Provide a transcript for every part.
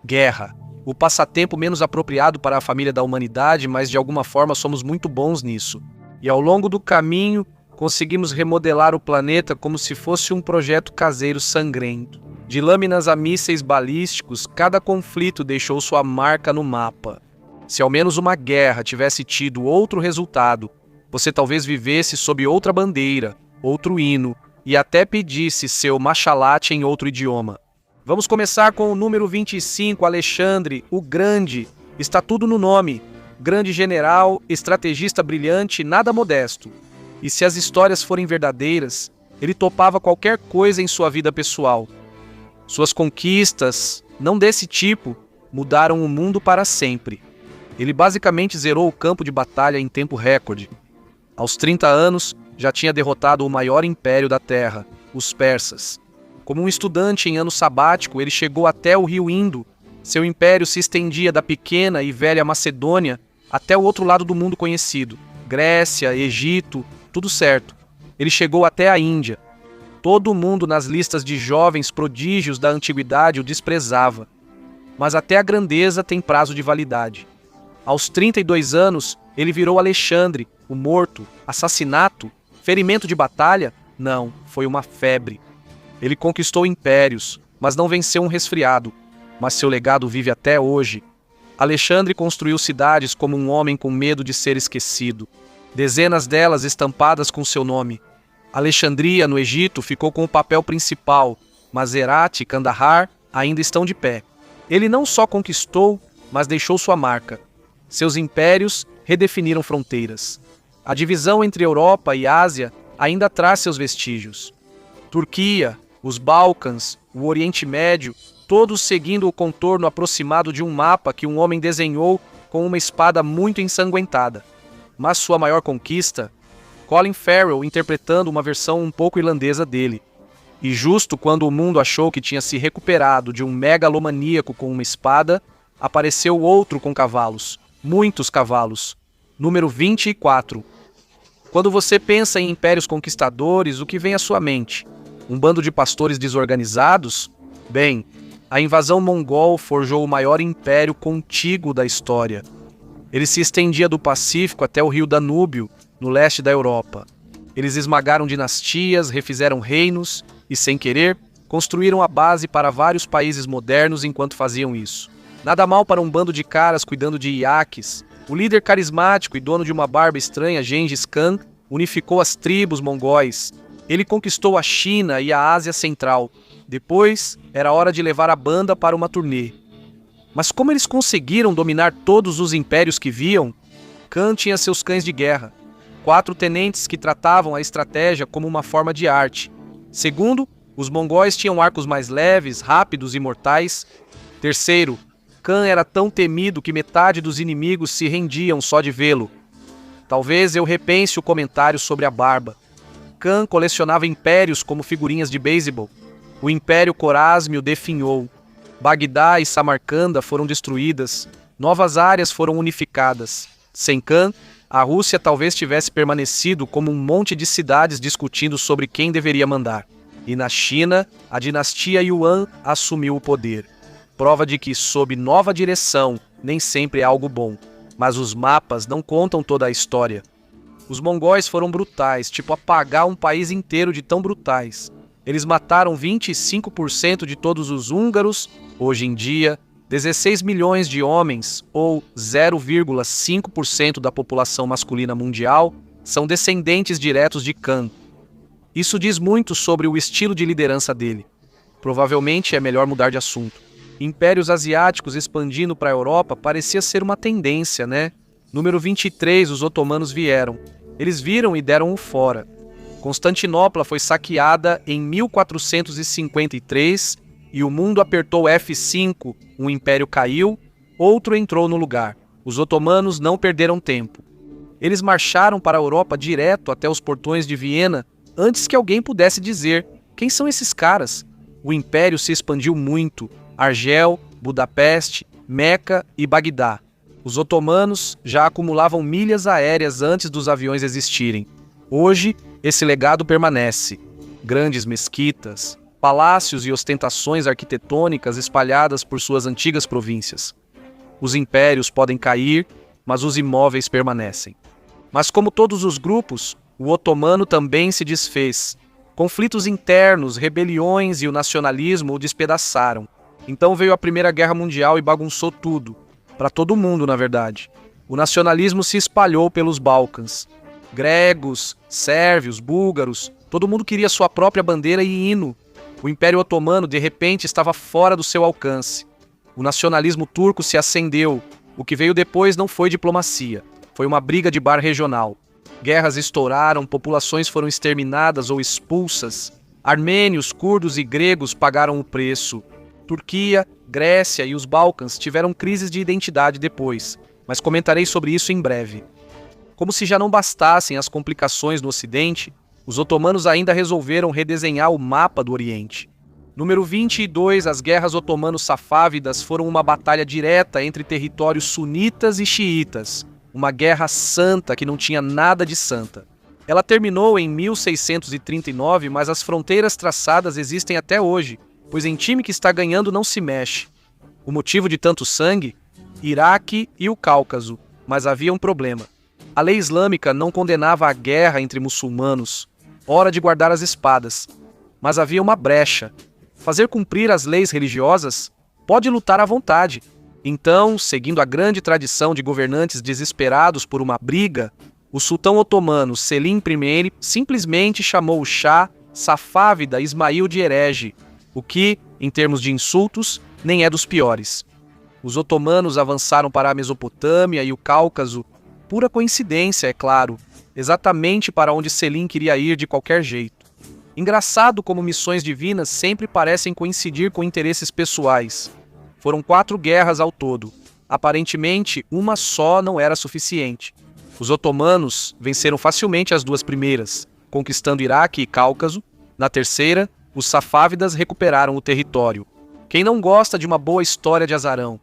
Guerra. O passatempo menos apropriado para a família da humanidade, mas de alguma forma somos muito bons nisso. E ao longo do caminho, conseguimos remodelar o planeta como se fosse um projeto caseiro sangrento. De lâminas a mísseis balísticos, cada conflito deixou sua marca no mapa. Se ao menos uma guerra tivesse tido outro resultado, você talvez vivesse sob outra bandeira, outro hino, e até pedisse seu machalate em outro idioma. Vamos começar com o número 25, Alexandre, o Grande. Está tudo no nome. Grande general, estrategista brilhante, nada modesto. E se as histórias forem verdadeiras, ele topava qualquer coisa em sua vida pessoal. Suas conquistas, não desse tipo, mudaram o mundo para sempre. Ele basicamente zerou o campo de batalha em tempo recorde. Aos 30 anos, já tinha derrotado o maior império da Terra, os persas. Como um estudante em ano sabático, ele chegou até o rio Indo. Seu império se estendia da pequena e velha Macedônia até o outro lado do mundo conhecido. Grécia, Egito, tudo certo. Ele chegou até a Índia. Todo mundo nas listas de jovens prodígios da antiguidade o desprezava. Mas até a grandeza tem prazo de validade. Aos 32 anos, ele virou Alexandre, o morto, assassinato, ferimento de batalha? Não, foi uma febre. Ele conquistou impérios, mas não venceu um resfriado. Mas seu legado vive até hoje. Alexandre construiu cidades como um homem com medo de ser esquecido. Dezenas delas estampadas com seu nome. Alexandria, no Egito, ficou com o papel principal, mas Herat e Kandahar ainda estão de pé. Ele não só conquistou, mas deixou sua marca. Seus impérios redefiniram fronteiras. A divisão entre Europa e Ásia ainda traz seus vestígios. Turquia, os Balcãs, o Oriente Médio, todos seguindo o contorno aproximado de um mapa que um homem desenhou com uma espada muito ensanguentada. Mas sua maior conquista? Colin Farrell interpretando uma versão um pouco irlandesa dele. E justo quando o mundo achou que tinha se recuperado de um megalomaníaco com uma espada, apareceu outro com cavalos. Muitos cavalos. Número 24. Quando você pensa em impérios conquistadores, o que vem à sua mente? Um bando de pastores desorganizados? Bem, a invasão mongol forjou o maior império contíguo da história. Ele se estendia do Pacífico até o rio Danúbio, no leste da Europa. Eles esmagaram dinastias, refizeram reinos e, sem querer, construíram a base para vários países modernos enquanto faziam isso. Nada mal para um bando de caras cuidando de iaques. O líder carismático e dono de uma barba estranha, Gengis Khan, unificou as tribos mongóis. Ele conquistou a China e a Ásia Central. Depois, era hora de levar a banda para uma turnê. Mas como eles conseguiram dominar todos os impérios que viam? Khan tinha seus cães de guerra. 4 tenentes que tratavam a estratégia como uma forma de arte. Segundo, os mongóis tinham arcos mais leves, rápidos e mortais. Terceiro, Khan era tão temido que metade dos inimigos se rendiam só de vê-lo. Talvez eu repense o comentário sobre a barba. Khan colecionava impérios como figurinhas de beisebol. O Império Corásmio definhou. Bagdá e Samarcanda foram destruídas. Novas áreas foram unificadas. Sem Khan, a Rússia talvez tivesse permanecido como um monte de cidades discutindo sobre quem deveria mandar. E na China, a dinastia Yuan assumiu o poder. Prova de que, sob nova direção, nem sempre é algo bom. Mas os mapas não contam toda a história. Os mongóis foram brutais, tipo apagar um país inteiro de tão brutais. Eles mataram 25% de todos os húngaros. Hoje em dia, 16 milhões de homens, ou 0,5% da população masculina mundial, são descendentes diretos de Khan. Isso diz muito sobre o estilo de liderança dele. Provavelmente é melhor mudar de assunto. Impérios asiáticos expandindo para a Europa parecia ser uma tendência, né? Número 23, os otomanos vieram. Eles viram e deram o fora. Constantinopla foi saqueada em 1453 e o mundo apertou F5, um império caiu, outro entrou no lugar. Os otomanos não perderam tempo. Eles marcharam para a Europa direto até os portões de Viena antes que alguém pudesse dizer: quem são esses caras? O império se expandiu muito. Argel, Budapeste, Meca e Bagdá. Os otomanos já acumulavam milhas aéreas antes dos aviões existirem. Hoje, esse legado permanece. Grandes mesquitas, palácios e ostentações arquitetônicas espalhadas por suas antigas províncias. Os impérios podem cair, mas os imóveis permanecem. Mas como todos os grupos, o otomano também se desfez. Conflitos internos, rebeliões e o nacionalismo o despedaçaram. Então veio a Primeira Guerra Mundial e bagunçou tudo. Para todo mundo, na verdade. O nacionalismo se espalhou pelos Balcãs. Gregos, sérvios, búlgaros, todo mundo queria sua própria bandeira e hino. O Império Otomano, de repente, estava fora do seu alcance. O nacionalismo turco se acendeu. O que veio depois não foi diplomacia. Foi uma briga de bar regional. Guerras estouraram, populações foram exterminadas ou expulsas. Armênios, curdos e gregos pagaram o preço. Turquia, Grécia e os Balcãs tiveram crises de identidade depois, mas comentarei sobre isso em breve. Como se já não bastassem as complicações no Ocidente, os otomanos ainda resolveram redesenhar o mapa do Oriente. Número 22, as guerras otomano-safávidas foram uma batalha direta entre territórios sunitas e xiitas, uma guerra santa que não tinha nada de santa. Ela terminou em 1639, mas as fronteiras traçadas existem até hoje, pois em time que está ganhando não se mexe. O motivo de tanto sangue? Iraque e o Cáucaso, mas havia um problema. A lei islâmica não condenava a guerra entre muçulmanos, hora de guardar as espadas, mas havia uma brecha. Fazer cumprir as leis religiosas? Pode lutar à vontade. Então, seguindo a grande tradição de governantes desesperados por uma briga, o sultão otomano Selim I simplesmente chamou o chá safávida Ismail de herege, o que, em termos de insultos, nem é dos piores. Os otomanos avançaram para a Mesopotâmia e o Cáucaso, pura coincidência, é claro, exatamente para onde Selim queria ir de qualquer jeito. Engraçado como missões divinas sempre parecem coincidir com interesses pessoais. Foram 4 guerras ao todo. Aparentemente, uma só não era suficiente. Os otomanos venceram facilmente as 2 primeiras, conquistando Iraque e Cáucaso. Na terceira, os safávidas recuperaram o território. Quem não gosta de uma boa história de azarão?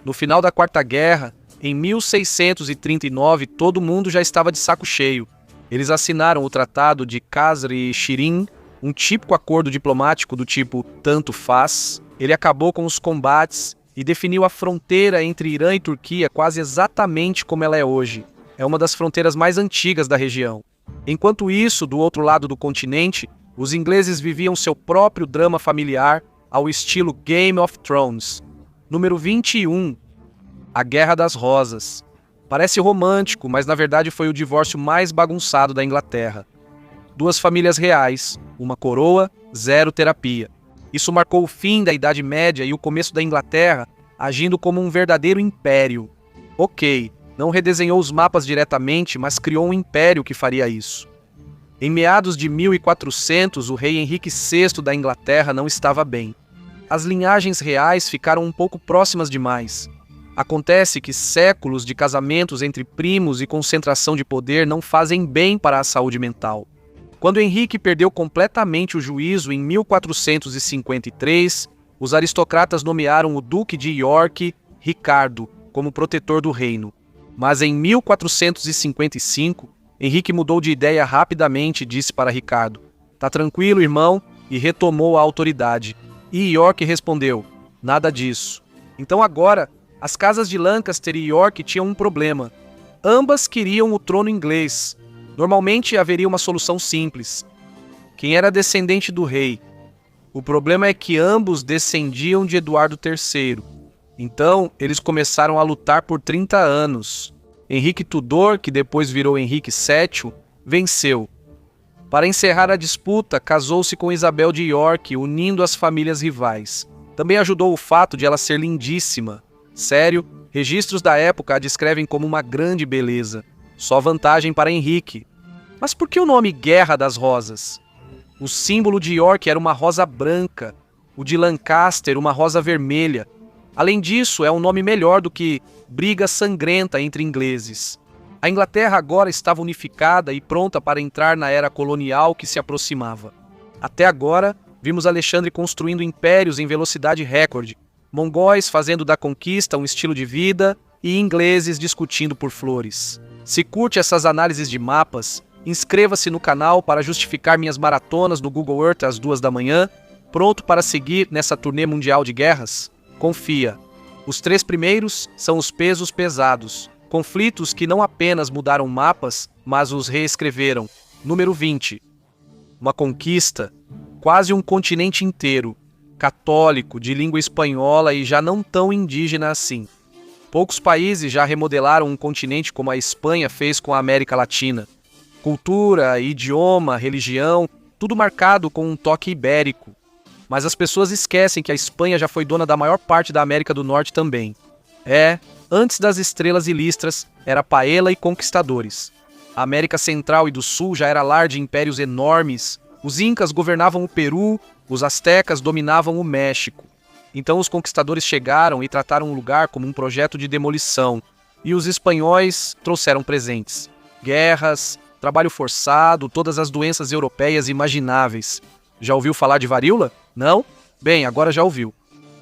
No final da Quarta Guerra, em 1639, todo mundo já estava de saco cheio. Eles assinaram o Tratado de Kasr-e-Shirin, um típico acordo diplomático do tipo tanto faz. Ele acabou com os combates e definiu a fronteira entre Irã e Turquia quase exatamente como ela é hoje. É uma das fronteiras mais antigas da região. Enquanto isso, do outro lado do continente, os ingleses viviam seu próprio drama familiar ao estilo Game of Thrones. Número 21. A Guerra das Rosas. Parece romântico, mas na verdade foi o divórcio mais bagunçado da Inglaterra. 2 famílias reais, uma coroa, 0 terapia. Isso marcou o fim da Idade Média e o começo da Inglaterra, agindo como um verdadeiro império. Ok, não redesenhou os mapas diretamente, mas criou um império que faria isso. Em meados de 1400, o rei Henrique VI da Inglaterra não estava bem. As linhagens reais ficaram um pouco próximas demais. Acontece que séculos de casamentos entre primos e concentração de poder não fazem bem para a saúde mental. Quando Henrique perdeu completamente o juízo em 1453, os aristocratas nomearam o Duque de York, Ricardo, como protetor do reino. Mas em 1455, Henrique mudou de ideia rapidamente e disse para Ricardo: "Tá tranquilo, irmão", e retomou a autoridade. E York respondeu: "Nada disso". Então agora, as casas de Lancaster e York tinham um problema. Ambas queriam o trono inglês. Normalmente haveria uma solução simples. Quem era descendente do rei? O problema é que ambos descendiam de Eduardo III. Então, eles começaram a lutar por 30 anos. Henrique Tudor, que depois virou Henrique VII, venceu. Para encerrar a disputa, casou-se com Isabel de York, unindo as famílias rivais. Também ajudou o fato de ela ser lindíssima. Sério, registros da época a descrevem como uma grande beleza. Só vantagem para Henrique. Mas por que o nome Guerra das Rosas? O símbolo de York era uma rosa branca, o de Lancaster uma rosa vermelha. Além disso, é um nome melhor do que briga sangrenta entre ingleses. A Inglaterra agora estava unificada e pronta para entrar na era colonial que se aproximava. Até agora, vimos Alexandre construindo impérios em velocidade recorde, mongóis fazendo da conquista um estilo de vida e ingleses discutindo por flores. Se curte essas análises de mapas, inscreva-se no canal para justificar minhas maratonas no Google Earth às 2 da manhã Pronto para seguir nessa turnê mundial de guerras? Confia. Os 3 primeiros são os pesos pesados, conflitos que não apenas mudaram mapas, mas os reescreveram. Número 20. Uma conquista, quase um continente inteiro, católico, de língua espanhola e já não tão indígena assim. Poucos países já remodelaram um continente como a Espanha fez com a América Latina. Cultura, idioma, religião, tudo marcado com um toque ibérico. Mas as pessoas esquecem que a Espanha já foi dona da maior parte da América do Norte também. Antes das estrelas e listras, era paella e conquistadores. A América Central e do Sul já era lar de impérios enormes. Os incas governavam o Peru, os astecas dominavam o México. Então os conquistadores chegaram e trataram o lugar como um projeto de demolição. E os espanhóis trouxeram presentes. Guerras, trabalho forçado, todas as doenças europeias imagináveis. Já ouviu falar de varíola? Não? Bem, agora já ouviu.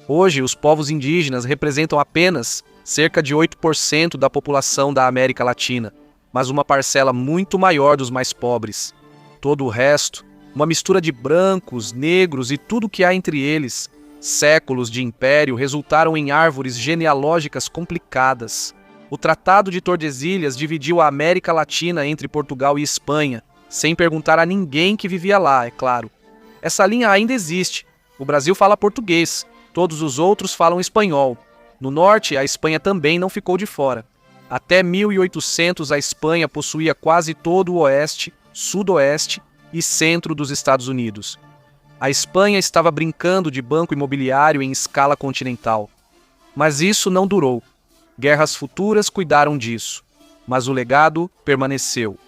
Hoje, os povos indígenas representam apenas cerca de 8% da população da América Latina, mas uma parcela muito maior dos mais pobres. Todo o resto, uma mistura de brancos, negros e tudo o que há entre eles, séculos de império resultaram em árvores genealógicas complicadas. O Tratado de Tordesilhas dividiu a América Latina entre Portugal e Espanha, sem perguntar a ninguém que vivia lá, é claro. Essa linha ainda existe. O Brasil fala português, todos os outros falam espanhol. No norte, a Espanha também não ficou de fora. Até 1800, a Espanha possuía quase todo o oeste, sudoeste e centro dos Estados Unidos. A Espanha estava brincando de banco imobiliário em escala continental. Mas isso não durou. Guerras futuras cuidaram disso, mas o legado permaneceu.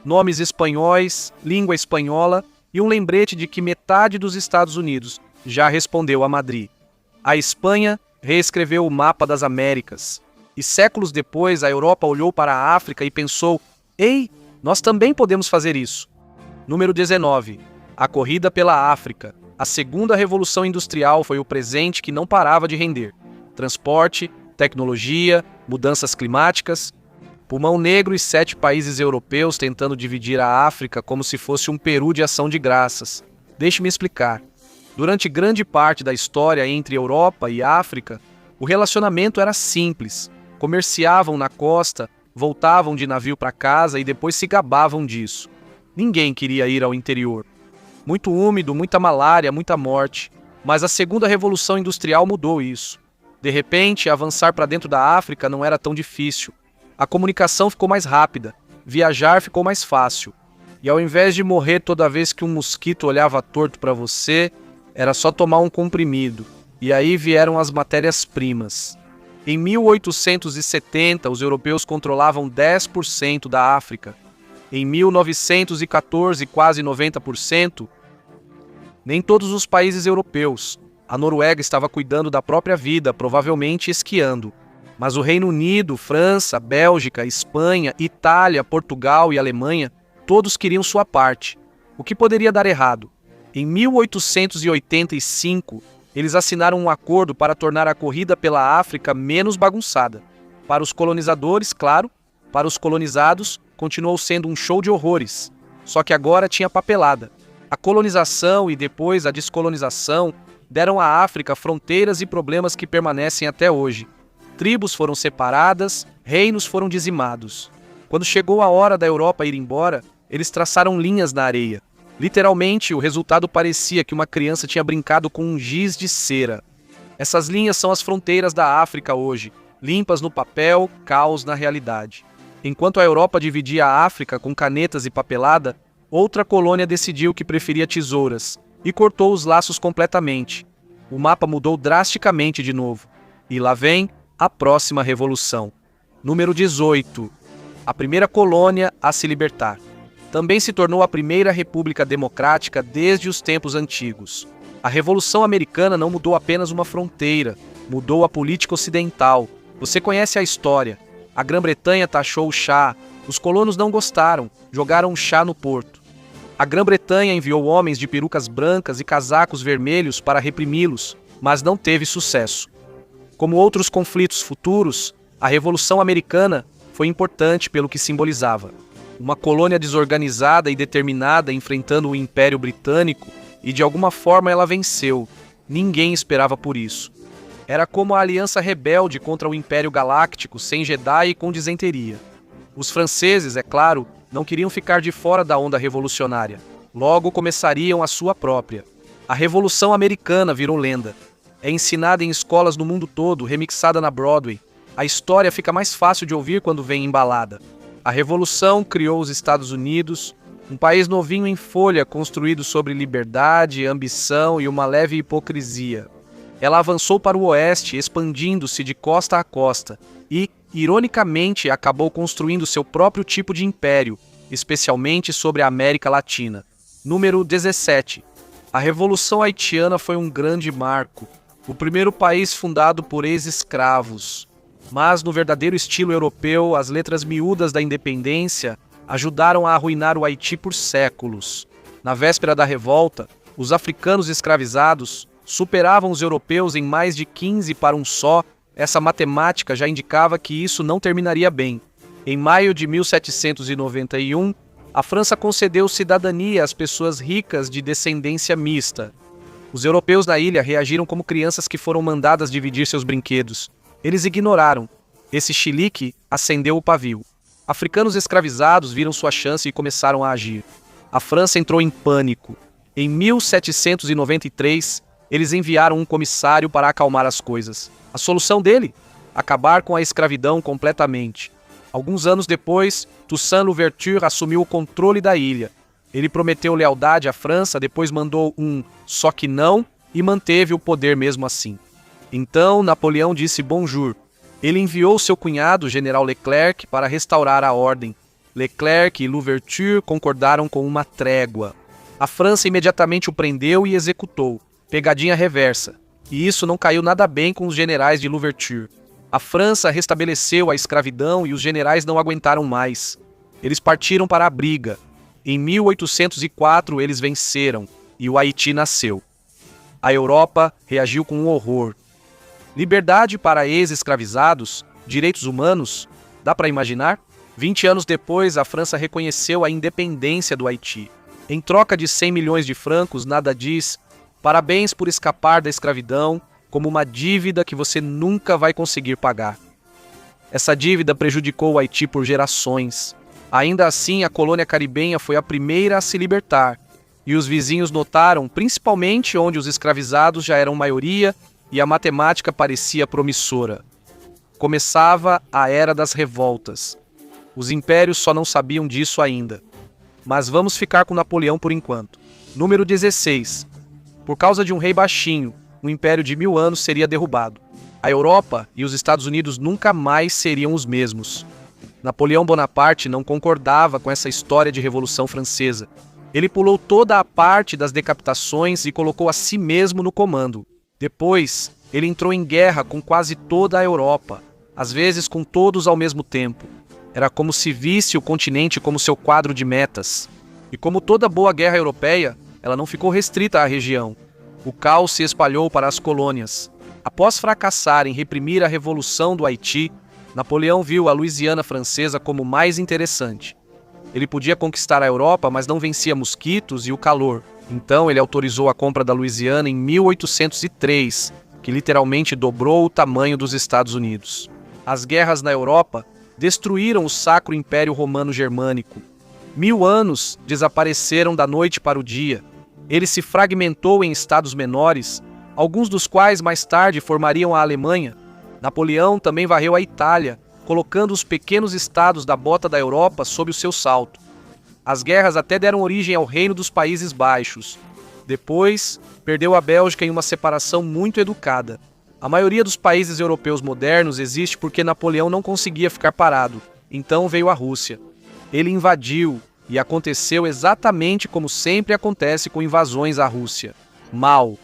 Nomes espanhóis, língua espanhola e um lembrete de que metade dos Estados Unidos já respondeu a Madrid. A Espanha reescreveu o mapa das Américas. E séculos depois, a Europa olhou para a África e pensou: ei, nós também podemos fazer isso. Número 19. A corrida pela África. A segunda revolução industrial foi o presente que não parava de render. Transporte, tecnologia, mudanças climáticas. Pulmão Negro e 7 países europeus tentando dividir a África como se fosse um peru de ação de graças. Deixe-me explicar. Durante grande parte da história entre Europa e África, o relacionamento era simples. Comerciavam na costa, voltavam de navio para casa e depois se gabavam disso. Ninguém queria ir ao interior. Muito úmido, muita malária, muita morte. Mas a segunda revolução industrial mudou isso. De repente, avançar para dentro da África não era tão difícil. A comunicação ficou mais rápida, viajar ficou mais fácil. E ao invés de morrer toda vez que um mosquito olhava torto para você, era só tomar um comprimido. E aí vieram as matérias-primas. Em 1870, os europeus controlavam 10% da África. Em 1914, quase 90%. Nem todos os países europeus. A Noruega estava cuidando da própria vida, provavelmente esquiando. Mas o Reino Unido, França, Bélgica, Espanha, Itália, Portugal e Alemanha, todos queriam sua parte. O que poderia dar errado? Em 1885, eles assinaram um acordo para tornar a corrida pela África menos bagunçada. Para os colonizadores, claro, para os colonizados, continuou sendo um show de horrores. Só que agora tinha papelada. A colonização e depois a descolonização deram à África fronteiras e problemas que permanecem até hoje. Tribos foram separadas, reinos foram dizimados. Quando chegou a hora da Europa ir embora, eles traçaram linhas na areia. Literalmente, o resultado parecia que uma criança tinha brincado com um giz de cera. Essas linhas são as fronteiras da África hoje, limpas no papel, caos na realidade. Enquanto a Europa dividia a África com canetas e papelada, outra colônia decidiu que preferia tesouras e cortou os laços completamente. O mapa mudou drasticamente de novo. E lá vem a próxima revolução. Número 18. A primeira colônia a se libertar. Também se tornou a primeira república democrática desde os tempos antigos. A Revolução Americana não mudou apenas uma fronteira, mudou a política ocidental. Você conhece a história. A Grã-Bretanha taxou o chá. Os colonos não gostaram, jogaram o chá no porto. A Grã-Bretanha enviou homens de perucas brancas e casacos vermelhos para reprimi-los, mas não teve sucesso. Como outros conflitos futuros, a Revolução Americana foi importante pelo que simbolizava. Uma colônia desorganizada e determinada enfrentando o Império Britânico E de alguma forma ela venceu. Ninguém esperava por isso. Era como a aliança rebelde contra o Império Galáctico, sem Jedi e com disenteria. Os franceses, é claro, não queriam ficar de fora da onda revolucionária. Logo começariam a sua própria. A Revolução Americana virou lenda. É ensinada em escolas no mundo todo, remixada na Broadway. A história fica mais fácil de ouvir quando vem embalada. A Revolução criou os Estados Unidos, um país novinho em folha, construído sobre liberdade, ambição e uma leve hipocrisia. Ela avançou para o oeste, expandindo-se de costa a costa, e, ironicamente, acabou construindo seu próprio tipo de império, especialmente sobre a América Latina. Número 17. A Revolução Haitiana foi um grande marco, o primeiro país fundado por ex-escravos. Mas, no verdadeiro estilo europeu, as letras miúdas da independência ajudaram a arruinar o Haiti por séculos. Na véspera da revolta, os africanos escravizados superavam os europeus em mais de 15 para um só. Essa matemática já indicava que isso não terminaria bem. Em maio de 1791, a França concedeu cidadania às pessoas ricas de descendência mista. Os europeus na ilha reagiram como crianças que foram mandadas dividir seus brinquedos. Eles ignoraram. Esse chilique acendeu o pavio. Africanos escravizados viram sua chance e começaram a agir. A França entrou em pânico. Em 1793, eles enviaram um comissário para acalmar as coisas. A solução dele? Acabar com a escravidão completamente. Alguns anos depois, Toussaint Louverture assumiu o controle da ilha. Ele prometeu lealdade à França, depois mandou um "só que não" e manteve o poder mesmo assim. Então, Napoleão disse bonjour. Ele enviou seu cunhado, General Leclerc, para restaurar a ordem. Leclerc e Louverture concordaram com uma trégua. A França imediatamente o prendeu e executou. Pegadinha reversa. E isso não caiu nada bem com os generais de Louverture. A França restabeleceu a escravidão e os generais não aguentaram mais. Eles partiram para a briga. Em 1804 eles venceram e o Haiti nasceu. A Europa reagiu com horror. Liberdade para ex-escravizados, direitos humanos, dá para imaginar? 20 anos depois, a França reconheceu a independência do Haiti. Em troca de 100 milhões de francos, nada diz "parabéns por escapar da escravidão", como uma dívida que você nunca vai conseguir pagar. Essa dívida prejudicou o Haiti por gerações. Ainda assim, a colônia caribenha foi a primeira a se libertar, e os vizinhos notaram, principalmente onde os escravizados já eram maioria e a matemática parecia promissora. Começava a Era das Revoltas. Os impérios só não sabiam disso ainda. Mas vamos ficar com Napoleão por enquanto. Número 16. Por causa de um rei baixinho, um império de 1000 anos seria derrubado. A Europa e os Estados Unidos nunca mais seriam os mesmos. Napoleão Bonaparte não concordava com essa história de Revolução Francesa. Ele pulou toda a parte das decapitações e colocou a si mesmo no comando. Depois, ele entrou em guerra com quase toda a Europa, às vezes com todos ao mesmo tempo. Era como se visse o continente como seu quadro de metas. E como toda boa guerra europeia, ela não ficou restrita à região. O caos se espalhou para as colônias. Após fracassar em reprimir a Revolução do Haiti, Napoleão viu a Louisiana francesa como mais interessante. Ele podia conquistar a Europa, mas não vencia mosquitos e o calor. Então ele autorizou a compra da Louisiana em 1803, que literalmente dobrou o tamanho dos Estados Unidos. As guerras na Europa destruíram o Sacro Império Romano Germânico. 1000 anos desapareceram da noite para o dia. Ele se fragmentou em estados menores, alguns dos quais mais tarde formariam a Alemanha. Napoleão também varreu a Itália, colocando os pequenos estados da bota da Europa sob o seu salto. As guerras até deram origem ao Reino dos Países Baixos. Depois, perdeu a Bélgica em uma separação muito educada. A maioria dos países europeus modernos existe porque Napoleão não conseguia ficar parado. Então veio a Rússia. Ele invadiu, e aconteceu exatamente como sempre acontece com invasões à Rússia. Mal.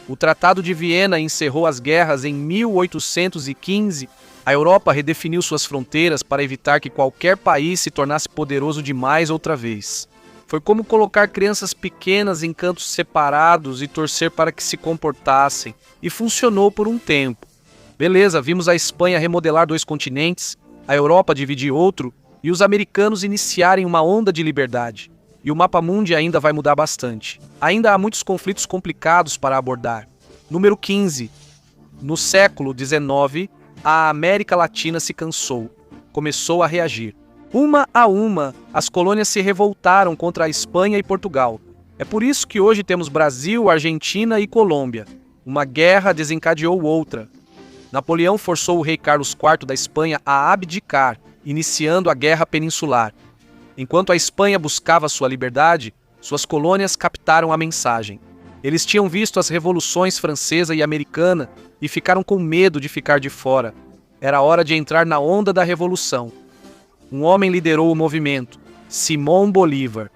O Tratado de Viena encerrou as guerras em 1815. A Europa redefiniu suas fronteiras para evitar que qualquer país se tornasse poderoso demais outra vez. Foi como colocar crianças pequenas em cantos separados e torcer para que se comportassem. E funcionou por um tempo. Beleza, vimos a Espanha remodelar 2 continentes, a Europa dividir outro e os americanos iniciarem uma onda de liberdade. e o mapa mundi ainda vai mudar bastante. Ainda há muitos conflitos complicados para abordar. Número 15. No século XIX, a América Latina se cansou. Começou a reagir. Uma a uma, as colônias se revoltaram contra a Espanha e Portugal. É por isso que hoje temos Brasil, Argentina e Colômbia. Uma guerra desencadeou outra. Napoleão forçou o rei Carlos IV da Espanha a abdicar, iniciando a Guerra Peninsular. Enquanto a Espanha buscava sua liberdade, suas colônias captaram a mensagem. Eles tinham visto as revoluções francesa e americana e ficaram com medo de ficar de fora. Era hora de entrar na onda da revolução. Um homem liderou o movimento, Simón Bolívar.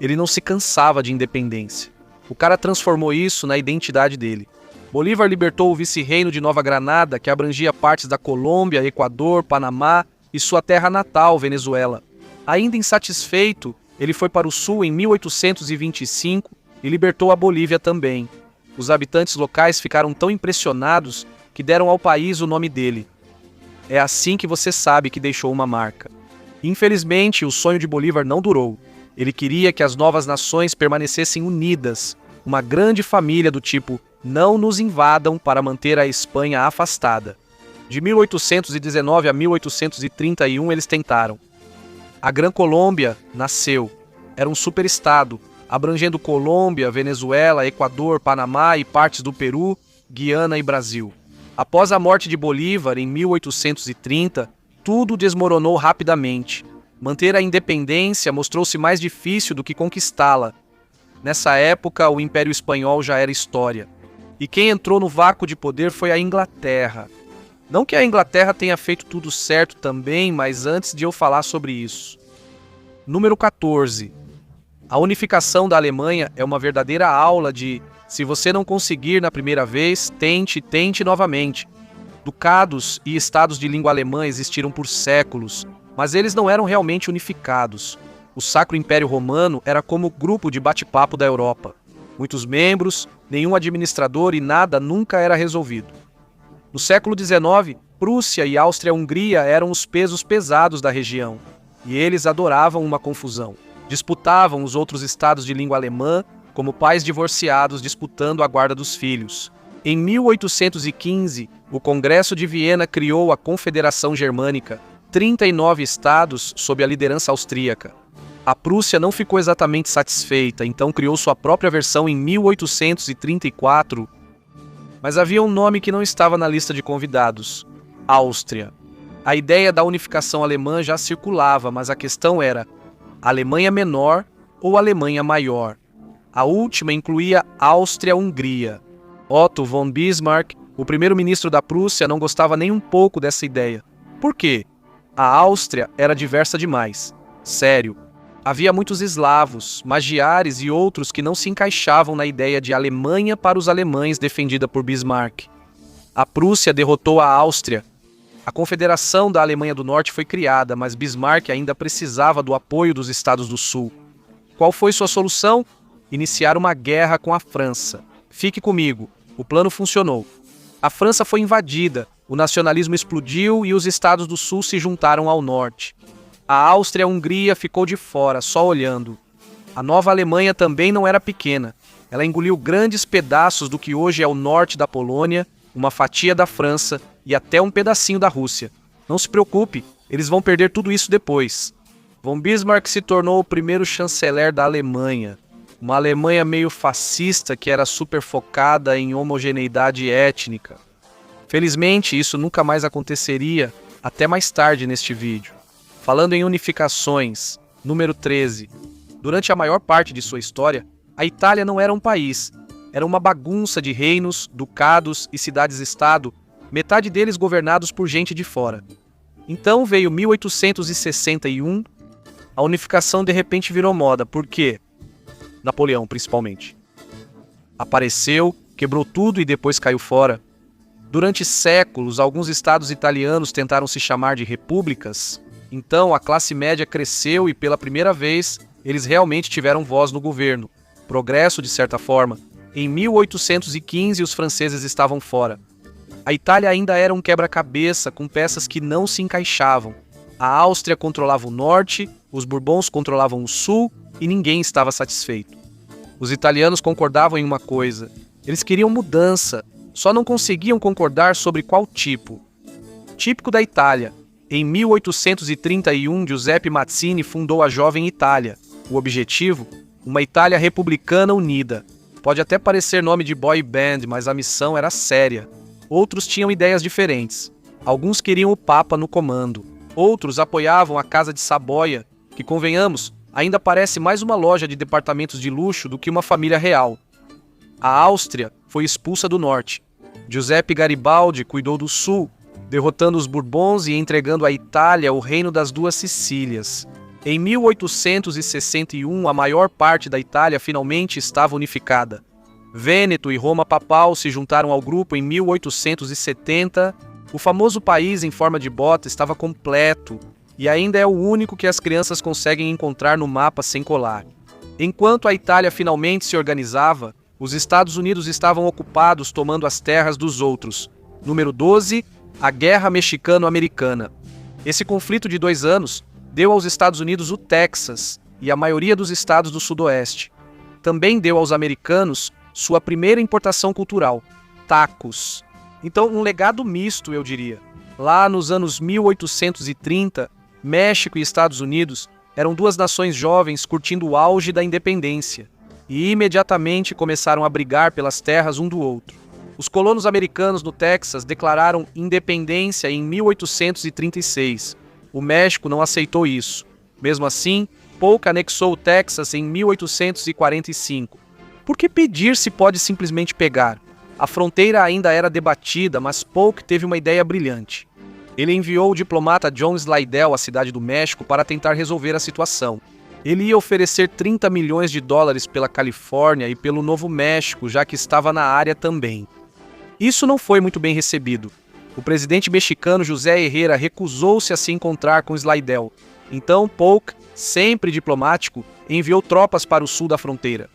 Ele não se cansava de independência. O cara transformou isso na identidade dele. Bolívar libertou o vice-reino de Nova Granada, que abrangia partes da Colômbia, Equador, Panamá e sua terra natal, Venezuela. Ainda insatisfeito, ele foi para o sul em 1825 e libertou a Bolívia também. Os habitantes locais ficaram tão impressionados que deram ao país o nome dele. É assim que você sabe que deixou uma marca. Infelizmente, o sonho de Bolívar não durou. Ele queria que as novas nações permanecessem unidas, uma grande família do tipo "não nos invadam" para manter a Espanha afastada. De 1819 a 1831 eles tentaram. A Gran Colômbia nasceu. Era um superestado, abrangendo Colômbia, Venezuela, Equador, Panamá e partes do Peru, Guiana e Brasil. Após a morte de Bolívar em 1830, tudo desmoronou rapidamente. Manter a independência mostrou-se mais difícil do que conquistá-la. Nessa época, o Império Espanhol já era história. E quem entrou no vácuo de poder foi a Inglaterra. Não que a Inglaterra tenha feito tudo certo também, mas antes de eu falar sobre isso. Número 14. A unificação da Alemanha é uma verdadeira aula de: se você não conseguir na primeira vez, tente novamente. Ducados e estados de língua alemã existiram por séculos, mas eles não eram realmente unificados. O Sacro Império Romano era como o grupo de bate-papo da Europa. Muitos membros, nenhum administrador e nada nunca era resolvido. No século XIX, Prússia e Áustria-Hungria eram os pesos pesados da região, e eles adoravam uma confusão. Disputavam os outros estados de língua alemã, como pais divorciados disputando a guarda dos filhos. Em 1815, o Congresso de Viena criou a Confederação Germânica, 39 estados sob a liderança austríaca. A Prússia não ficou exatamente satisfeita, então criou sua própria versão em 1834, mas havia um nome que não estava na lista de convidados: Áustria. A ideia da unificação alemã já circulava, mas a questão era: Alemanha Menor ou Alemanha Maior? A última incluía Áustria-Hungria. Otto von Bismarck, o primeiro-ministro da Prússia, não gostava nem um pouco dessa ideia. Por quê? A Áustria era diversa demais. Sério. Havia muitos eslavos, magiares e outros que não se encaixavam na ideia de Alemanha para os alemães defendida por Bismarck. A Prússia derrotou a Áustria. A Confederação da Alemanha do Norte foi criada, mas Bismarck ainda precisava do apoio dos estados do Sul. Qual foi sua solução? Iniciar uma guerra com a França. Fique comigo, o plano funcionou. A França foi invadida, o nacionalismo explodiu e os estados do Sul se juntaram ao Norte. A Áustria-Hungria ficou de fora, só olhando. A nova Alemanha também não era pequena. Ela engoliu grandes pedaços do que hoje é o norte da Polônia, uma fatia da França e até um pedacinho da Rússia. Não se preocupe, eles vão perder tudo isso depois. Von Bismarck se tornou o primeiro chanceler da Alemanha. Uma Alemanha meio fascista que era super focada em homogeneidade étnica. Felizmente, isso nunca mais aconteceria, até mais tarde neste vídeo. Falando em unificações, número 13. Durante a maior parte de sua história, a Itália não era um país. Era uma bagunça de reinos, ducados e cidades-estado, metade deles governados por gente de fora. Então veio 1861, a unificação de repente virou moda. Por quê? Napoleão, principalmente. Apareceu, quebrou tudo e depois caiu fora. Durante séculos, alguns estados italianos tentaram se chamar de repúblicas. Então, a classe média cresceu e, pela primeira vez, eles realmente tiveram voz no governo. Progresso, de certa forma. Em 1815, os franceses estavam fora. A Itália ainda era um quebra-cabeça com peças que não se encaixavam. A Áustria controlava o norte, os Bourbons controlavam o sul e ninguém estava satisfeito. Os italianos concordavam em uma coisa: eles queriam mudança, só não conseguiam concordar sobre qual tipo. Típico da Itália, em 1831 Giuseppe Mazzini fundou a Jovem Itália. O objetivo? Uma Itália republicana unida. Pode até parecer nome de boy band, mas a missão era séria. Outros tinham ideias diferentes. Alguns queriam o Papa no comando. Outros apoiavam a Casa de Saboia, que, convenhamos, ainda parece mais uma loja de departamentos de luxo do que uma família real. A Áustria foi expulsa do norte. Giuseppe Garibaldi cuidou do sul, derrotando os Bourbons e entregando à Itália o reino das duas Sicílias. Em 1861, a maior parte da Itália finalmente estava unificada. Vêneto e Roma Papal se juntaram ao grupo em 1870. O famoso país em forma de bota estava completo e ainda é o único que as crianças conseguem encontrar no mapa sem colar. Enquanto a Itália finalmente se organizava, os Estados Unidos estavam ocupados tomando as terras dos outros. Número 12, a Guerra Mexicano-Americana. Esse conflito de 2 anos deu aos Estados Unidos o Texas e a maioria dos estados do Sudoeste. Também deu aos americanos sua primeira importação cultural, tacos. Então, um legado misto, eu diria. Lá nos anos 1830, México e Estados Unidos eram duas nações jovens curtindo o auge da independência e imediatamente começaram a brigar pelas terras um do outro. Os colonos americanos no Texas declararam independência em 1836. O México não aceitou isso. Mesmo assim, Polk anexou o Texas em 1845. Por que pedir se pode simplesmente pegar? A fronteira ainda era debatida, mas Polk teve uma ideia brilhante. Ele enviou o diplomata John Slidell à cidade do México para tentar resolver a situação. Ele ia oferecer 30 milhões de dólares pela Califórnia e pelo Novo México, já que estava na área também. Isso não foi muito bem recebido. O presidente mexicano José Herrera recusou-se a se encontrar com Slidell. Então Polk, sempre diplomático, enviou tropas para o sul da fronteira.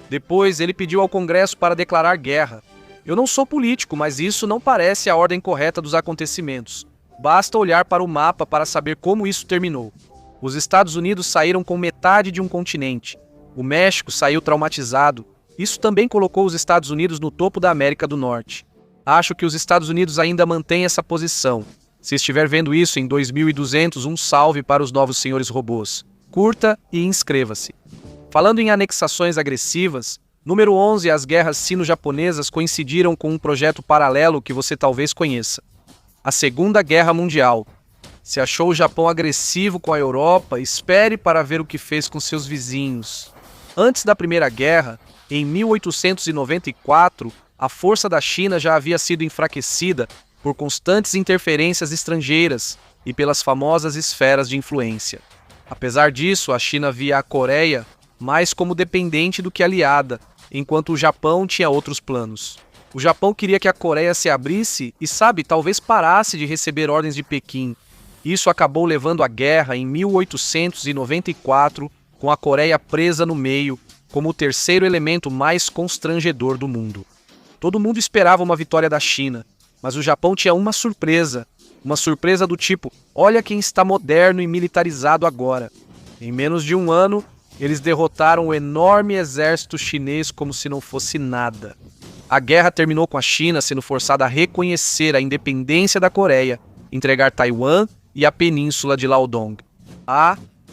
Depois ele pediu ao Congresso para declarar guerra. Eu não sou político, mas isso não parece a ordem correta dos acontecimentos. Basta olhar para o mapa para saber como isso terminou. Os Estados Unidos saíram com metade de um continente. O México saiu traumatizado. Isso também colocou os Estados Unidos no topo da América do Norte. Acho que os Estados Unidos ainda mantêm essa posição. Se estiver vendo isso em 2200, um salve para os novos senhores robôs. Curta e inscreva-se. Falando em anexações agressivas, número 11, as guerras sino-japonesas coincidiram com um projeto paralelo que você talvez conheça. A Segunda Guerra Mundial. Se achou o Japão agressivo com a Europa, espere para ver o que fez com seus vizinhos. Antes da Primeira Guerra, em 1894, a força da China já havia sido enfraquecida por constantes interferências estrangeiras e pelas famosas esferas de influência. Apesar disso, a China via a Coreia mais como dependente do que aliada, enquanto o Japão tinha outros planos. O Japão queria que a Coreia se abrisse e, talvez parasse de receber ordens de Pequim. Isso acabou levando à guerra em 1894, com a Coreia presa no meio, como o terceiro elemento mais constrangedor do mundo. Todo mundo esperava uma vitória da China, mas o Japão tinha uma surpresa do tipo: olha quem está moderno e militarizado agora. Em menos de um ano, eles derrotaram o enorme exército chinês como se não fosse nada. A guerra terminou com a China sendo forçada a reconhecer a independência da Coreia, entregar Taiwan e a península de Liaodong.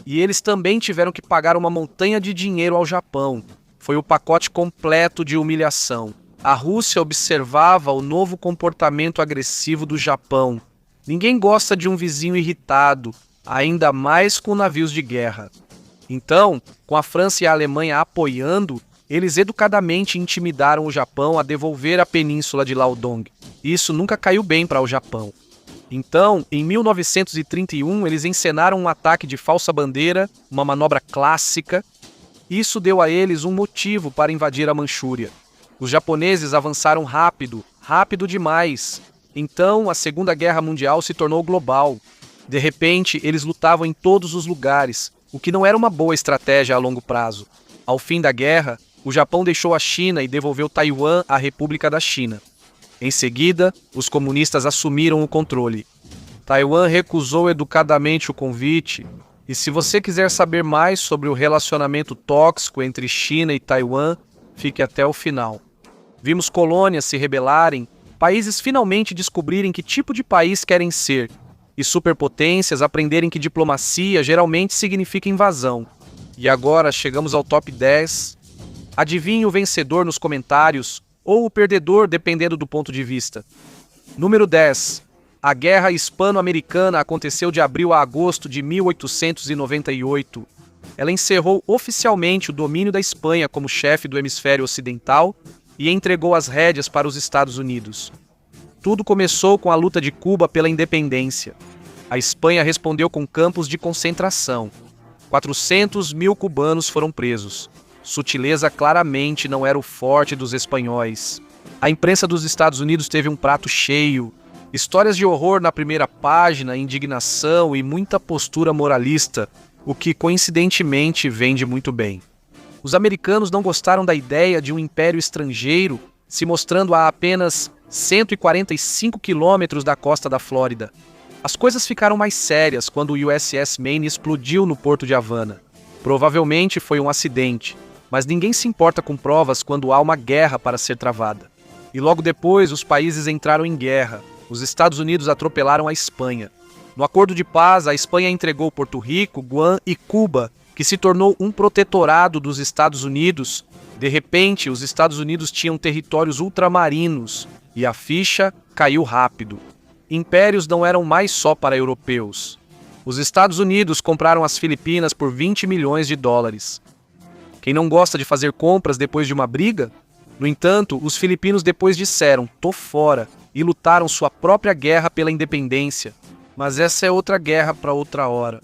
E eles também tiveram que pagar uma montanha de dinheiro ao Japão. Foi o pacote completo de humilhação. A Rússia observava o novo comportamento agressivo do Japão. Ninguém gosta de um vizinho irritado, ainda mais com navios de guerra. Então, com a França e a Alemanha apoiando, eles educadamente intimidaram o Japão a devolver a península de Liaodong. Isso nunca caiu bem para o Japão. Então, em 1931, eles encenaram um ataque de falsa bandeira, uma manobra clássica. Isso deu a eles um motivo para invadir a Manchúria. Os japoneses avançaram rápido demais. Então, a Segunda Guerra Mundial se tornou global. De repente, eles lutavam em todos os lugares, o que não era uma boa estratégia a longo prazo. Ao fim da guerra, o Japão deixou a China e devolveu Taiwan à República da China. Em seguida, os comunistas assumiram o controle. Taiwan recusou educadamente o convite. E se você quiser saber mais sobre o relacionamento tóxico entre China e Taiwan, fique até o final. Vimos colônias se rebelarem, países finalmente descobrirem que tipo de país querem ser, e superpotências aprenderem que diplomacia geralmente significa invasão. E agora chegamos ao top 10. Adivinhe o vencedor nos comentários, ou o perdedor, dependendo do ponto de vista. Número 10. A Guerra Hispano-Americana aconteceu de abril a agosto de 1898. Ela encerrou oficialmente o domínio da Espanha como chefe do hemisfério ocidental e entregou as rédeas para os Estados Unidos. Tudo começou com a luta de Cuba pela independência. A Espanha respondeu com campos de concentração. 400 mil cubanos foram presos. Sutileza claramente não era o forte dos espanhóis. A imprensa dos Estados Unidos teve um prato cheio. Histórias de horror na primeira página, indignação e muita postura moralista, o que coincidentemente vende muito bem. Os americanos não gostaram da ideia de um império estrangeiro se mostrando a apenas 145 quilômetros da costa da Flórida. As coisas ficaram mais sérias quando o USS Maine explodiu no porto de Havana. Provavelmente foi um acidente, mas ninguém se importa com provas quando há uma guerra para ser travada. E logo depois os países entraram em guerra. Os Estados Unidos atropelaram a Espanha. No acordo de paz, a Espanha entregou Porto Rico, Guam e Cuba, que se tornou um protetorado dos Estados Unidos. De repente, os Estados Unidos tinham territórios ultramarinos e a ficha caiu rápido. Impérios não eram mais só para europeus. Os Estados Unidos compraram as Filipinas por 20 milhões de dólares. Quem não gosta de fazer compras depois de uma briga? No entanto, os filipinos depois disseram, "tô fora", e lutaram sua própria guerra pela independência. Mas essa é outra guerra para outra hora.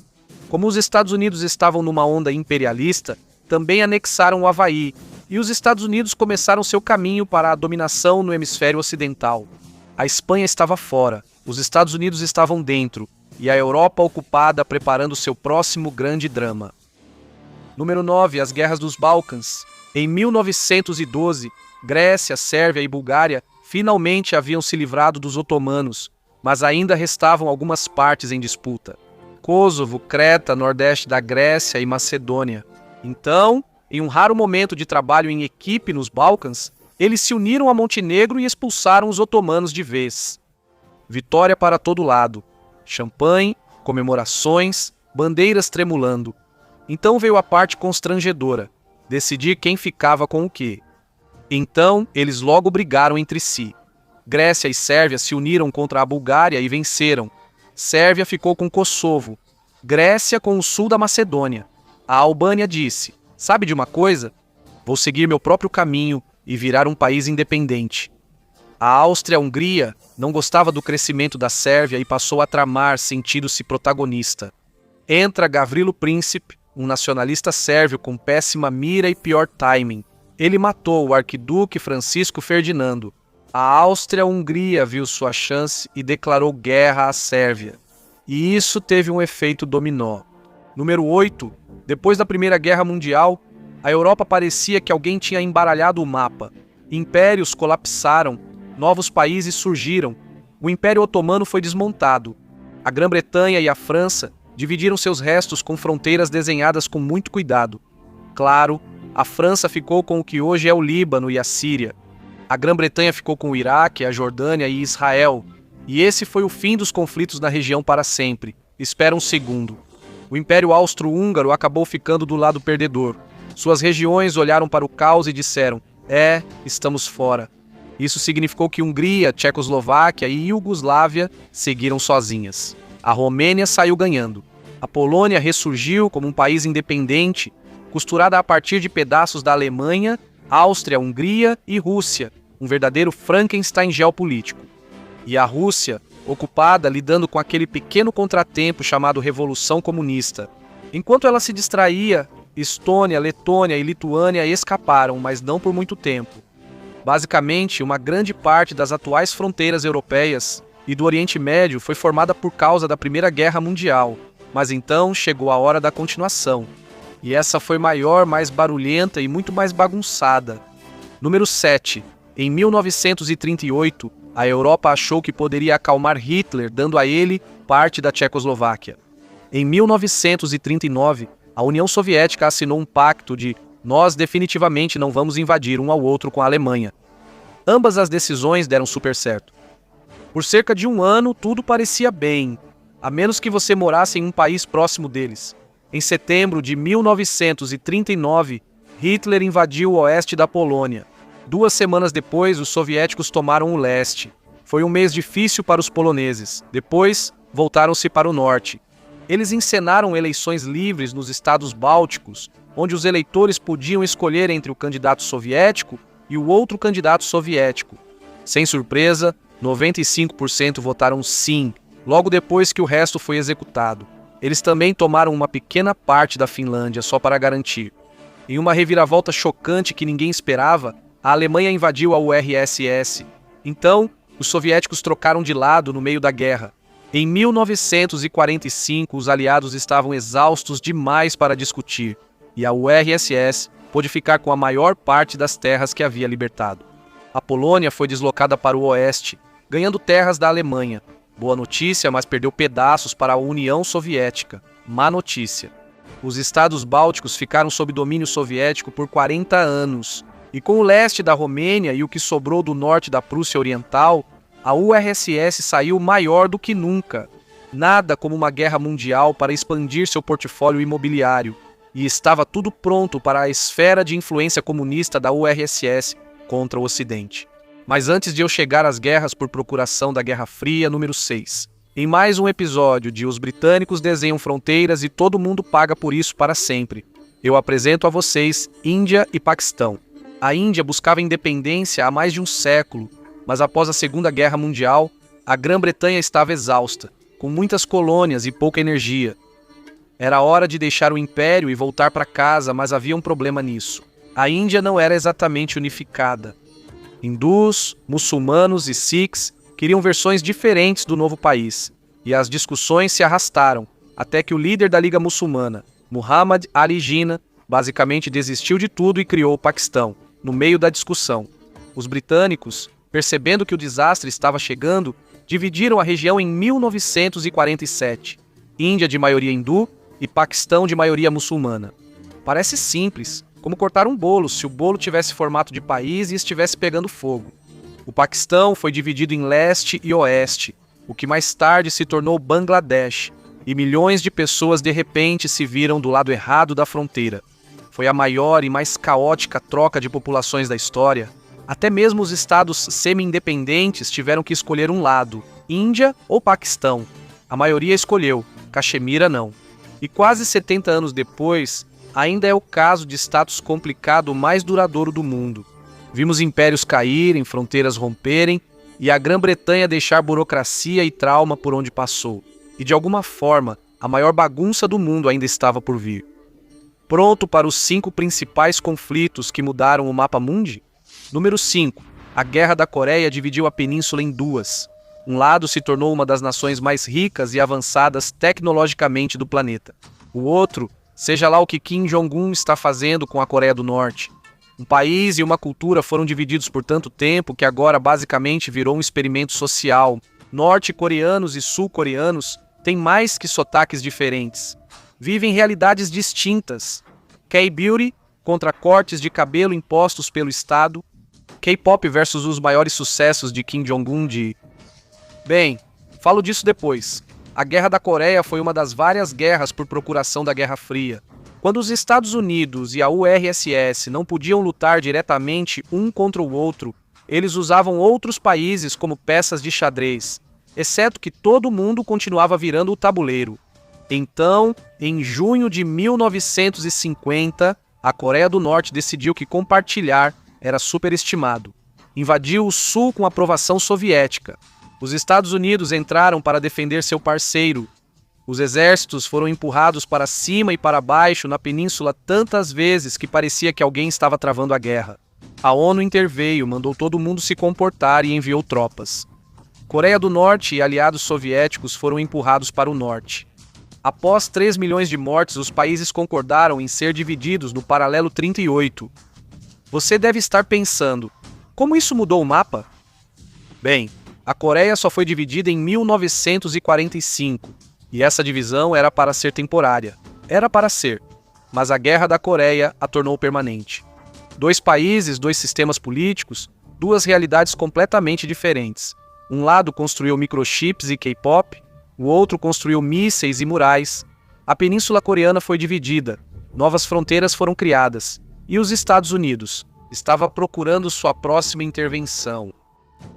Como os Estados Unidos estavam numa onda imperialista, também anexaram o Havaí, e os Estados Unidos começaram seu caminho para a dominação no hemisfério ocidental. A Espanha estava fora, os Estados Unidos estavam dentro, e a Europa ocupada preparando seu próximo grande drama. Número 9. As Guerras dos Balcãs. Em 1912, Grécia, Sérvia e Bulgária finalmente haviam se livrado dos otomanos, mas ainda restavam algumas partes em disputa. Kosovo, Creta, nordeste da Grécia e Macedônia. Então, em um raro momento de trabalho em equipe nos Balcãs, eles se uniram a Montenegro e expulsaram os otomanos de vez. Vitória para todo lado. Champanhe, comemorações, bandeiras tremulando. Então veio a parte constrangedora, decidir quem ficava com o quê. Então, eles logo brigaram entre si. Grécia e Sérvia se uniram contra a Bulgária e venceram. Sérvia ficou com Kosovo, Grécia com o sul da Macedônia. A Albânia disse, "Sabe de uma coisa? Vou seguir meu próprio caminho e virar um país independente." A Áustria-Hungria não gostava do crescimento da Sérvia e passou a tramar sentindo-se protagonista. Entra Gavrilo Princip, um nacionalista sérvio com péssima mira e pior timing. Ele matou o arquiduque Francisco Ferdinando. A Áustria-Hungria viu sua chance e declarou guerra à Sérvia. E isso teve um efeito dominó. Número 8. Depois da Primeira Guerra Mundial, a Europa parecia que alguém tinha embaralhado o mapa. Impérios colapsaram, novos países surgiram. O Império Otomano foi desmontado. A Grã-Bretanha e a França dividiram seus restos com fronteiras desenhadas com muito cuidado. Claro, a França ficou com o que hoje é o Líbano e a Síria. A Grã-Bretanha ficou com o Iraque, a Jordânia e Israel. E esse foi o fim dos conflitos na região para sempre. Espera um segundo. O Império Austro-Húngaro acabou ficando do lado perdedor. Suas regiões olharam para o caos e disseram, estamos fora. Isso significou que Hungria, Tchecoslováquia e Iugoslávia seguiram sozinhas. A Romênia saiu ganhando. A Polônia ressurgiu como um país independente, costurada a partir de pedaços da Alemanha, Áustria, Hungria e Rússia, um verdadeiro Frankenstein geopolítico. E a Rússia, ocupada lidando com aquele pequeno contratempo chamado Revolução Comunista. Enquanto ela se distraía, Estônia, Letônia e Lituânia escaparam, mas não por muito tempo. Basicamente, uma grande parte das atuais fronteiras europeias e do Oriente Médio foi formada por causa da Primeira Guerra Mundial, mas então chegou a hora da continuação. E essa foi maior, mais barulhenta e muito mais bagunçada. Número 7. Em 1938, a Europa achou que poderia acalmar Hitler, dando a ele parte da Tchecoslováquia. Em 1939, a União Soviética assinou um pacto de "nós definitivamente não vamos invadir um ao outro" com a Alemanha. Ambas as decisões deram super certo. Por cerca de um ano, tudo parecia bem, a menos que você morasse em um país próximo deles. Em setembro de 1939, Hitler invadiu o oeste da Polônia. 2 semanas depois, os soviéticos tomaram o leste. Foi um mês difícil para os poloneses. Depois, voltaram-se para o norte. Eles encenaram eleições livres nos estados bálticos, onde os eleitores podiam escolher entre o candidato soviético e o outro candidato soviético. Sem surpresa, 95% votaram sim, logo depois que o resto foi executado. Eles também tomaram uma pequena parte da Finlândia só para garantir. Em uma reviravolta chocante que ninguém esperava, a Alemanha invadiu a URSS. Então, os soviéticos trocaram de lado no meio da guerra. Em 1945, os aliados estavam exaustos demais para discutir, e a URSS pôde ficar com a maior parte das terras que havia libertado. A Polônia foi deslocada para o oeste, ganhando terras da Alemanha. Boa notícia, mas perdeu pedaços para a União Soviética. Má notícia. Os estados bálticos ficaram sob domínio soviético por 40 anos, e com o leste da Romênia e o que sobrou do norte da Prússia Oriental, a URSS saiu maior do que nunca. Nada como uma guerra mundial para expandir seu portfólio imobiliário, e estava tudo pronto para a esfera de influência comunista da URSS contra o Ocidente. Mas antes de eu chegar às guerras por procuração da Guerra Fria número 6, em mais um episódio de Os Britânicos Desenham Fronteiras e Todo Mundo Paga por Isso para Sempre, eu apresento a vocês Índia e Paquistão. A Índia buscava independência há mais de um século, mas após a Segunda Guerra Mundial, a Grã-Bretanha estava exausta, com muitas colônias e pouca energia. Era hora de deixar o império e voltar para casa, mas havia um problema nisso. A Índia não era exatamente unificada. Hindus, muçulmanos e sikhs queriam versões diferentes do novo país, e as discussões se arrastaram, até que o líder da Liga Muçulmana, Muhammad Ali Jinnah, basicamente desistiu de tudo e criou o Paquistão, no meio da discussão. Os britânicos, percebendo que o desastre estava chegando, dividiram a região em 1947, Índia de maioria hindu e Paquistão de maioria muçulmana. Parece simples, como cortar um bolo se o bolo tivesse formato de país e estivesse pegando fogo. O Paquistão foi dividido em leste e oeste, o que mais tarde se tornou Bangladesh, e milhões de pessoas de repente se viram do lado errado da fronteira. Foi a maior e mais caótica troca de populações da história. Até mesmo os estados semi-independentes tiveram que escolher um lado, Índia ou Paquistão. A maioria escolheu, Caxemira não. E quase 70 anos depois, ainda é o caso de status complicado mais duradouro do mundo. Vimos impérios caírem, fronteiras romperem e a Grã-Bretanha deixar burocracia e trauma por onde passou. E de alguma forma, a maior bagunça do mundo ainda estava por vir. Pronto para os 5 principais conflitos que mudaram o mapa mundi? Número 5. A Guerra da Coreia dividiu a península em 2. Um lado se tornou uma das nações mais ricas e avançadas tecnologicamente do planeta. O outro, seja lá o que Kim Jong-un está fazendo com a Coreia do Norte. Um país e uma cultura foram divididos por tanto tempo que agora basicamente virou um experimento social. Norte-coreanos e sul-coreanos têm mais que sotaques diferentes. Vivem realidades distintas. K-beauty contra cortes de cabelo impostos pelo Estado. K-pop versus os maiores sucessos de Kim Jong-un de... Bem, falo disso depois. A Guerra da Coreia foi uma das várias guerras por procuração da Guerra Fria. Quando os Estados Unidos e a URSS não podiam lutar diretamente um contra o outro, eles usavam outros países como peças de xadrez, exceto que todo mundo continuava virando o tabuleiro. Então, em junho de 1950, a Coreia do Norte decidiu que compartilhar era superestimado. Invadiu o Sul com aprovação soviética. Os Estados Unidos entraram para defender seu parceiro. Os exércitos foram empurrados para cima e para baixo na península tantas vezes que parecia que alguém estava travando a guerra. A ONU interveio, mandou todo mundo se comportar e enviou tropas. Coreia do Norte e aliados soviéticos foram empurrados para o norte. Após 3 milhões de mortes, os países concordaram em ser divididos no paralelo 38. Você deve estar pensando, como isso mudou o mapa? Bem, a Coreia só foi dividida em 1945. E essa divisão era para ser temporária. Era para ser. Mas a Guerra da Coreia a tornou permanente. Dois países, dois sistemas políticos, duas realidades completamente diferentes. Um lado construiu microchips e K-pop, o outro construiu mísseis e murais. A Península Coreana foi dividida, novas fronteiras foram criadas, e os Estados Unidos estava procurando sua próxima intervenção.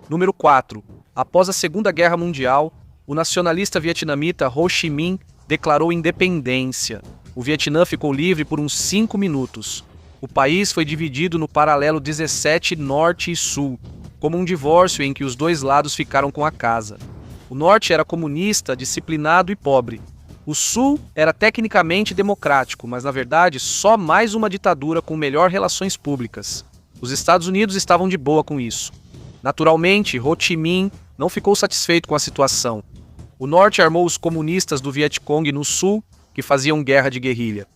Número 4. Após a Segunda Guerra Mundial, o nacionalista vietnamita Ho Chi Minh declarou independência. O Vietnã ficou livre por uns 5 minutos. O país foi dividido no paralelo 17 Norte e Sul, como um divórcio em que os dois lados ficaram com a casa. O Norte era comunista, disciplinado e pobre. O Sul era tecnicamente democrático, mas na verdade só mais uma ditadura com melhor relações públicas. Os Estados Unidos estavam de boa com isso. Naturalmente, Ho Chi Minh não ficou satisfeito com a situação. O Norte armou os comunistas do Vietcong no Sul, que faziam guerra de guerrilha.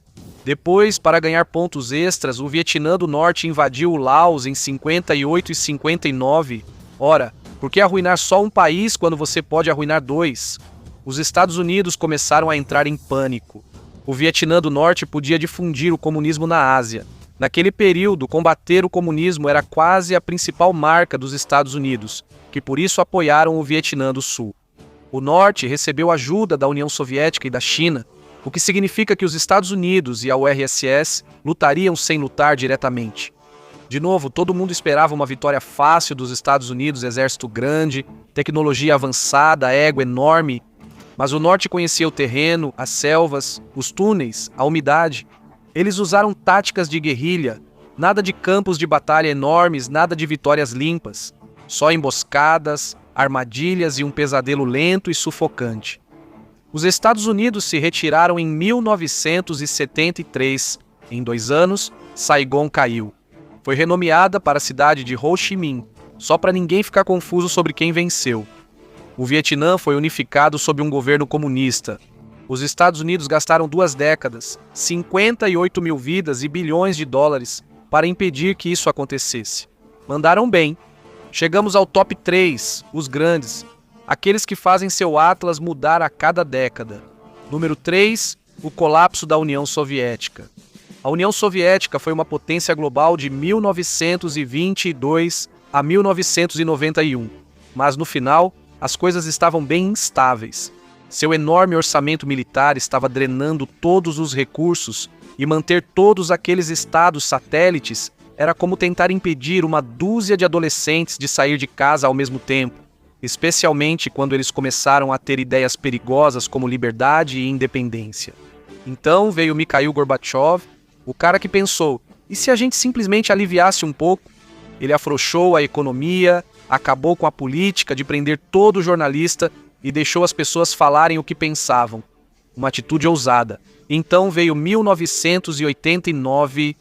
Depois, para ganhar pontos extras, o Vietnã do Norte invadiu o Laos em 58 e 59. Ora, por que arruinar só um país quando você pode arruinar dois? Os Estados Unidos começaram a entrar em pânico. O Vietnã do Norte podia difundir o comunismo na Ásia. Naquele período, combater o comunismo era quase a principal marca dos Estados Unidos, que por isso apoiaram o Vietnã do Sul. O Norte recebeu ajuda da União Soviética e da China, o que significa que os Estados Unidos e a URSS lutariam sem lutar diretamente. De novo, todo mundo esperava uma vitória fácil dos Estados Unidos, exército grande, tecnologia avançada, ego enorme, mas o Norte conhecia o terreno, as selvas, os túneis, a umidade. Eles usaram táticas de guerrilha, nada de campos de batalha enormes, nada de vitórias limpas, só emboscadas, armadilhas e um pesadelo lento e sufocante. Os Estados Unidos se retiraram em 1973. Em 2 anos, Saigon caiu. Foi renomeada para a cidade de Ho Chi Minh, só para ninguém ficar confuso sobre quem venceu. O Vietnã foi unificado sob um governo comunista. Os Estados Unidos gastaram 2 décadas, 58 mil vidas e bilhões de dólares para impedir que isso acontecesse. Mandaram bem. Chegamos ao top 3, os grandes, aqueles que fazem seu Atlas mudar a cada década. Número 3, o colapso da União Soviética. A União Soviética foi uma potência global de 1922 a 1991, mas no final, as coisas estavam bem instáveis. Seu enorme orçamento militar estava drenando todos os recursos e manter todos aqueles estados satélites era como tentar impedir uma dúzia de adolescentes de sair de casa ao mesmo tempo, especialmente quando eles começaram a ter ideias perigosas como liberdade e independência. Então veio Mikhail Gorbachev, o cara que pensou, e se a gente simplesmente aliviasse um pouco? Ele afrouxou a economia, acabou com a política de prender todo jornalista e deixou as pessoas falarem o que pensavam. Uma atitude ousada. Então veio 1989,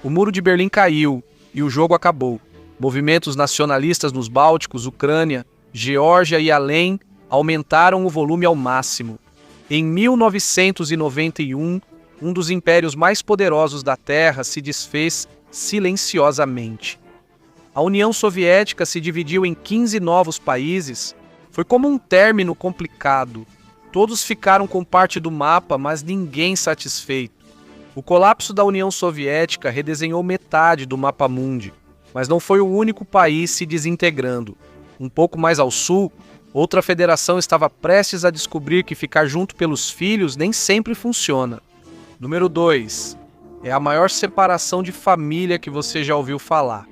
o Muro de Berlim caiu e o jogo acabou. Movimentos nacionalistas nos Bálticos, Ucrânia, Geórgia e além aumentaram o volume ao máximo. Em 1991, um dos impérios mais poderosos da Terra se desfez silenciosamente. A União Soviética se dividiu em 15 novos países. Foi como um término complicado. Todos ficaram com parte do mapa, mas ninguém satisfeito. O colapso da União Soviética redesenhou metade do mapa mundi, mas não foi o único país se desintegrando. Um pouco mais ao sul, outra federação estava prestes a descobrir que ficar junto pelos filhos nem sempre funciona. Número 2. É a maior separação de família que você já ouviu falar.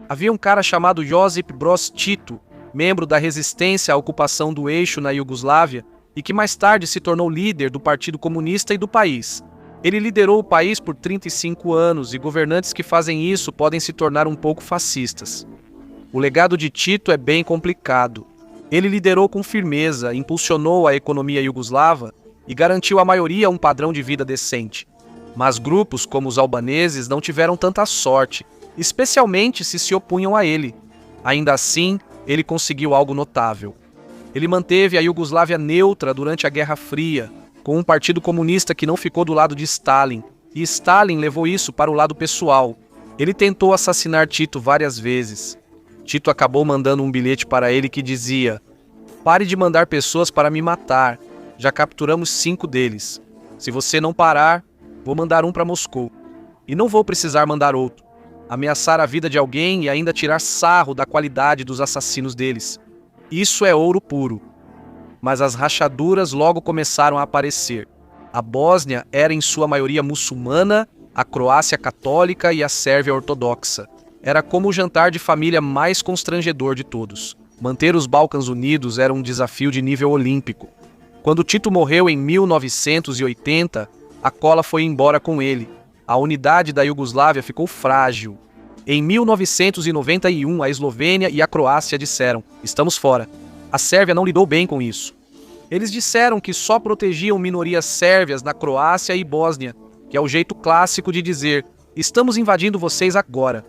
Havia um cara chamado Josip Broz Tito, membro da resistência à ocupação do eixo na Iugoslávia e que mais tarde se tornou líder do Partido Comunista e do país. Ele liderou o país por 35 anos e governantes que fazem isso podem se tornar um pouco fascistas. O legado de Tito é bem complicado. Ele liderou com firmeza, impulsionou a economia iugoslava e garantiu à maioria um padrão de vida decente. Mas grupos como os albaneses não tiveram tanta sorte, especialmente se opunham a ele. Ainda assim, ele conseguiu algo notável. Ele manteve a Iugoslávia neutra durante a Guerra Fria, com um partido comunista que não ficou do lado de Stalin, e Stalin levou isso para o lado pessoal. Ele tentou assassinar Tito várias vezes. Tito acabou mandando um bilhete para ele que dizia: "Pare de mandar pessoas para me matar. Já capturamos 5 deles. Se você não parar, vou mandar um para Moscou. E não vou precisar mandar outro. Ameaçar a vida de alguém e ainda tirar sarro da qualidade dos assassinos deles. Isso é ouro puro. Mas as rachaduras logo começaram a aparecer. A Bósnia era em sua maioria muçulmana, a Croácia católica e a Sérvia ortodoxa. Era como o jantar de família mais constrangedor de todos. Manter os Balcãs unidos era um desafio de nível olímpico. Quando Tito morreu em 1980, a cola foi embora com ele. A unidade da Iugoslávia ficou frágil. Em 1991, a Eslovênia e a Croácia disseram: estamos fora. A Sérvia não lidou bem com isso. Eles disseram que só protegiam minorias sérvias na Croácia e Bósnia, que é o jeito clássico de dizer: estamos invadindo vocês agora.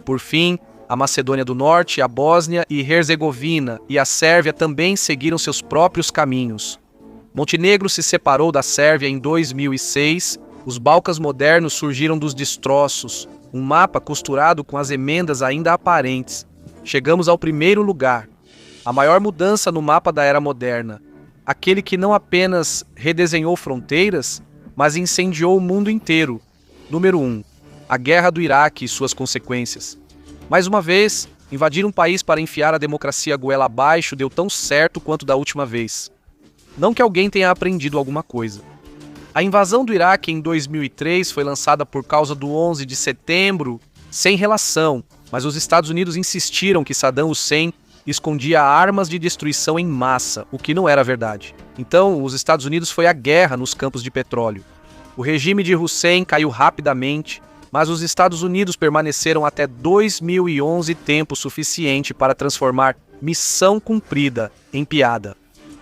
Por fim, a Macedônia do Norte, a Bósnia e Herzegovina e a Sérvia também seguiram seus próprios caminhos. Montenegro se separou da Sérvia em 2006, os Balcãs modernos surgiram dos destroços, um mapa costurado com as emendas ainda aparentes. Chegamos ao primeiro lugar, a maior mudança no mapa da Era Moderna, aquele que não apenas redesenhou fronteiras, mas incendiou o mundo inteiro. Número 1. A Guerra do Iraque e suas consequências. Mais uma vez, invadir um país para enfiar a democracia goela abaixo deu tão certo quanto da última vez. Não que alguém tenha aprendido alguma coisa. A invasão do Iraque em 2003 foi lançada por causa do 11 de setembro, sem relação, mas os Estados Unidos insistiram que Saddam Hussein escondia armas de destruição em massa, o que não era verdade. Então, os Estados Unidos foi à guerra nos campos de petróleo. O regime de Hussein caiu rapidamente, mas os Estados Unidos permaneceram até 2011 tempo suficiente para transformar missão cumprida em piada.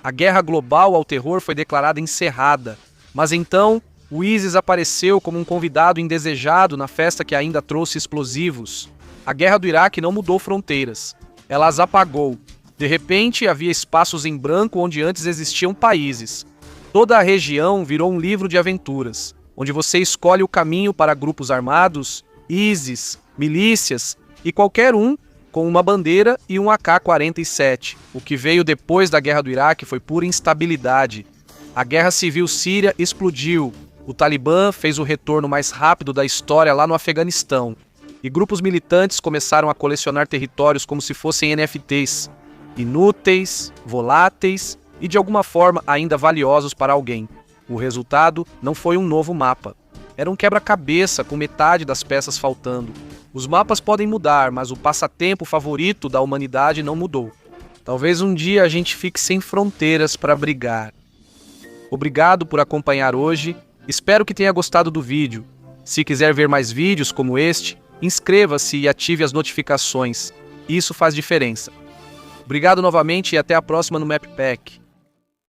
A guerra global ao terror foi declarada encerrada, mas então o ISIS apareceu como um convidado indesejado na festa que ainda trouxe explosivos. A guerra do Iraque não mudou fronteiras, ela as apagou. De repente havia espaços em branco onde antes existiam países. Toda a região virou um livro de aventuras, onde você escolhe o caminho para grupos armados, ISIS, milícias e qualquer um com uma bandeira e um AK-47. O que veio depois da guerra do Iraque foi pura instabilidade. A guerra civil síria explodiu. O Talibã fez o retorno mais rápido da história lá no Afeganistão. E grupos militantes começaram a colecionar territórios como se fossem NFTs, inúteis, voláteis e de alguma forma ainda valiosos para alguém. O resultado não foi um novo mapa. Era um quebra-cabeça com metade das peças faltando. Os mapas podem mudar, mas o passatempo favorito da humanidade não mudou. Talvez um dia a gente fique sem fronteiras para brigar. Obrigado por acompanhar hoje. Espero que tenha gostado do vídeo. Se quiser ver mais vídeos como este, inscreva-se e ative as notificações. Isso faz diferença. Obrigado novamente e até a próxima no MapPack.